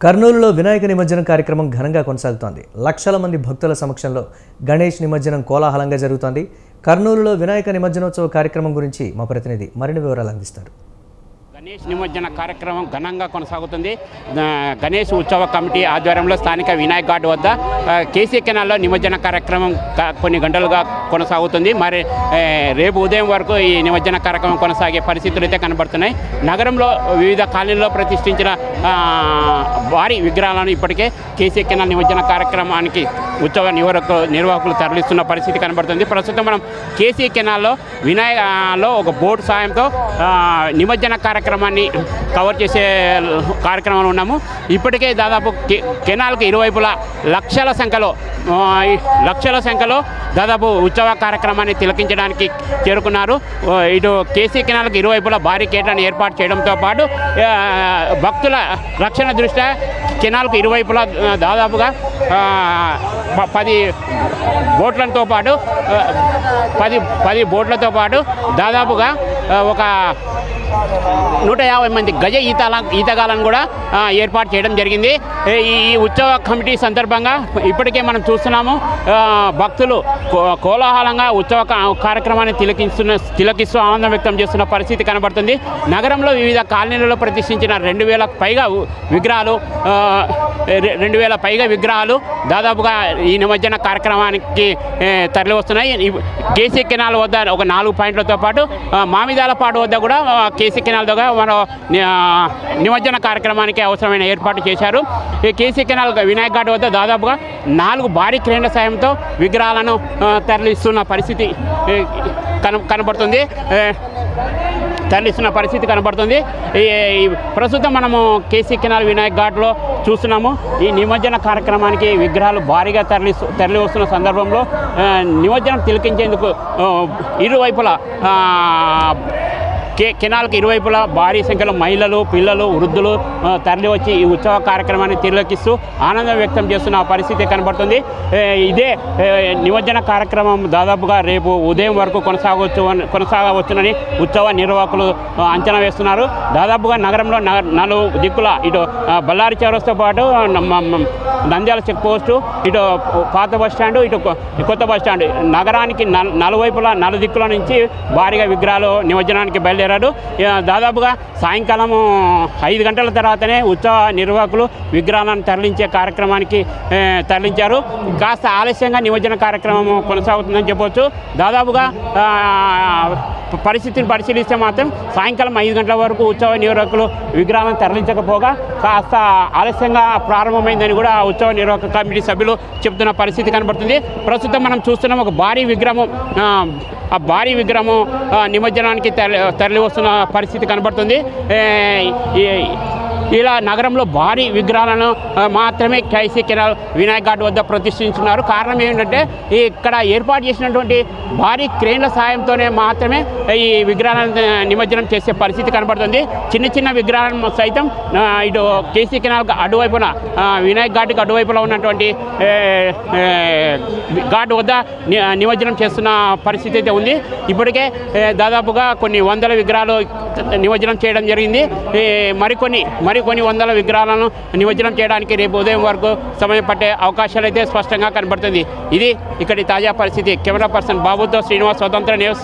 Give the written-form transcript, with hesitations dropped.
కర్నూలులో వినాయక నిమజ్జనం కార్యక్రమం ఘనంగా కొనసాగుతోంది. లక్షల మంది భక్తుల సమక్షంలో గణేష్ నిమజ్జనం కోలాహలంగా జరుగుతోంది. కర్నూలులో వినాయక నిమజ్జనోత్సవ కార్యక్రమం గురించి మా ప్రతినిధి మరిన్ని వివరాలు అందిస్తారు. గణేష్ నిమజ్జన కార్యక్రమం ఘనంగా కొనసాగుతుంది. గణేష్ ఉత్సవ కమిటీ ఆధ్వర్యంలో స్థానిక వినాయక్ ఘాట్ వద్ద కేసీ కెనాల్లో నిమజ్జన కార్యక్రమం కొన్ని గంటలుగా కొనసాగుతుంది. మరి రేపు ఉదయం వరకు ఈ నిమజ్జన కార్యక్రమం కొనసాగే పరిస్థితులు అయితే కనబడుతున్నాయి. నగరంలో వివిధ కాలనీల్లో ప్రతిష్ఠించిన భారీ విగ్రహాలను ఇప్పటికే కేసీ కెనాల్ నిమజ్జన కార్యక్రమానికి ఉత్సవ నిర్వాహకులు తరలిస్తున్న పరిస్థితి కనబడుతుంది. ప్రస్తుతం మనం కేసీ కెనాల్లో వినాయకలో ఒక బోట్ సాయంతో నిమజ్జన కార్యక్రమాన్ని కవర్ చేసే కార్యక్రమంలో ఉన్నాము. ఇప్పటికే దాదాపు కెనాల్కి ఇరువైపులా లక్షల సంఖ్యలో దాదాపు ఉత్సవ కార్యక్రమాన్ని తిలకించడానికి చేరుకున్నారు. ఇటు కేసీ కెనాల్కి ఇరువైపులా భారీ కేటాన్ని ఏర్పాటు చేయడంతో పాటు భక్తుల రక్షణ దృష్ట్యా కెనాల్కు ఇరువైపులా దాదాపుగా 10 బోట్లతో పాటు దాదాపుగా ఒక 150 మంది గజ ఈతగాలను కూడా ఏర్పాటు చేయడం జరిగింది. ఈ ఉత్సవ కమిటీ సందర్భంగా ఇప్పటికే మనం చూస్తున్నాము, భక్తులు కోలాహలంగా ఉత్సవ కార్యక్రమాన్ని తిలకిస్తూ ఆనందం వ్యక్తం చేస్తున్న పరిస్థితి కనబడుతుంది. నగరంలో వివిధ కాలనీలలో ప్రతిష్ఠించిన 2000 పైగా విగ్రహాలు దాదాపుగా ఈ నిమజ్జన కార్యక్రమానికి తరలి వస్తున్నాయి. కేసీ కెనాల్ వద్ద ఒక 4 పాయింట్లతో పాటు మామిదాలపాడు వద్ద కూడా కేసీ కెనాల్ దగ్గర మరో నిమజ్జన కార్యక్రమానికి అవసరమైన ఏర్పాటు చేశారు. ఈ కేసీ కెనాల్ వినాయక్ ఘాట్ వద్ద దాదాపుగా 4 భారీ క్రేన్ల సాయంతో విగ్రహాలను తరలిస్తున్న పరిస్థితి కనబడుతుంది. ప్రస్తుతం మనము కేసీ కెనాల్ వినాయక్ ఘాట్లో చూస్తున్నాము. ఈ నిమజ్జన కార్యక్రమానికి విగ్రహాలు భారీగా తరలి వస్తున్న సందర్భంలో నిమజ్జనం తిలకించేందుకు ఇరువైపులా కెనాల్కి ఇరువైపులా భారీ సంఖ్యలో మహిళలు, పిల్లలు, వృద్ధులు తరలి వచ్చి ఈ ఉత్సవ కార్యక్రమాన్ని తిలకిస్తూ ఆనందం వ్యక్తం చేస్తున్న పరిస్థితి కనబడుతుంది. ఇదే నిమజ్జన కార్యక్రమం దాదాపుగా రేపు ఉదయం వరకు కొనసాగవచ్చునని ఉత్సవ నిర్వాహకులు అంచనా వేస్తున్నారు. దాదాపుగా నగరంలో 4 దిక్కుల ఇటు బళ్ళారి చౌరస్తో పాటు నంద్యాల చెక్ పోస్టు, ఇటు పాత బస్టాండు, ఇటు కొత్త బస్టాండు, నగరానికి నలువైపులా 4 దిక్కుల నుంచి భారీగా విగ్రహాలు నిమజ్జనానికి బయలుదేరారు. దాదాపుగా సాయంకాలం 5 గంటల తర్వాతనే ఉత్సవ నిర్వాహకులు విగ్రహాలను తరలించే కార్యక్రమానికి తరలించారు. కాస్త ఆలస్యంగా నిమజ్జన కార్యక్రమం కొనసాగుతుందని చెప్పవచ్చు. దాదాపుగా పరిస్థితిని పరిశీలిస్తే మాత్రం సాయంకాలం 5 గంటల వరకు ఉత్సవ నిర్వాహకులు విగ్రహాలను తరలించకపోగా కాస్త ఆలస్యంగా ప్రారంభమైందని కూడా ఉత్సవ నిర్వాహక కమిటీ సభ్యులు చెబుతున్న పరిస్థితి కనబడుతుంది. ప్రస్తుతం మనం చూస్తున్నాం ఒక భారీ విగ్రహం, ఆ భారీ విగ్రహం నిమజ్జనానికి తరలి వస్తున్న పరిస్థితి కనబడుతుంది. ఇలా నగరంలో భారీ విగ్రహాలను మాత్రమే కేసీ కెనాల్ వినాయక్ ఘాట్ వద్ద ప్రతిష్ఠించున్నారు. కారణం ఏంటంటే ఇక్కడ ఏర్పాటు చేసినటువంటి భారీ క్రేన్ల సాయంతోనే మాత్రమే ఈ విగ్రహాలను నిమజ్జనం చేసే పరిస్థితి కనబడుతుంది. చిన్న విగ్రహాలను సైతం ఇటు కేసీ కెనాల్కి అటువైపున వినాయక్ ఘాట్కి అటువైపులో ఉన్నటువంటి ఘాట్ వద్ద నిమజ్జనం చేస్తున్న పరిస్థితి అయితే ఉంది. ఇప్పటికే దాదాపుగా కొన్ని వందల విగ్రహాలు నిమజ్జనం చేయడం జరిగింది. మరికొన్ని వందల విగ్రహాలను నిమజ్జనం చేయడానికి రేపు ఉదయం వరకు సమయం పట్టే అవకాశాలు అయితే స్పష్టంగా కనబడుతుంది. ఇది ఇక్కడి తాజా పరిస్థితి. కెమెరా పర్సన్ బాబుతో శ్రీనివాస్, స్వతంత్ర న్యూస్.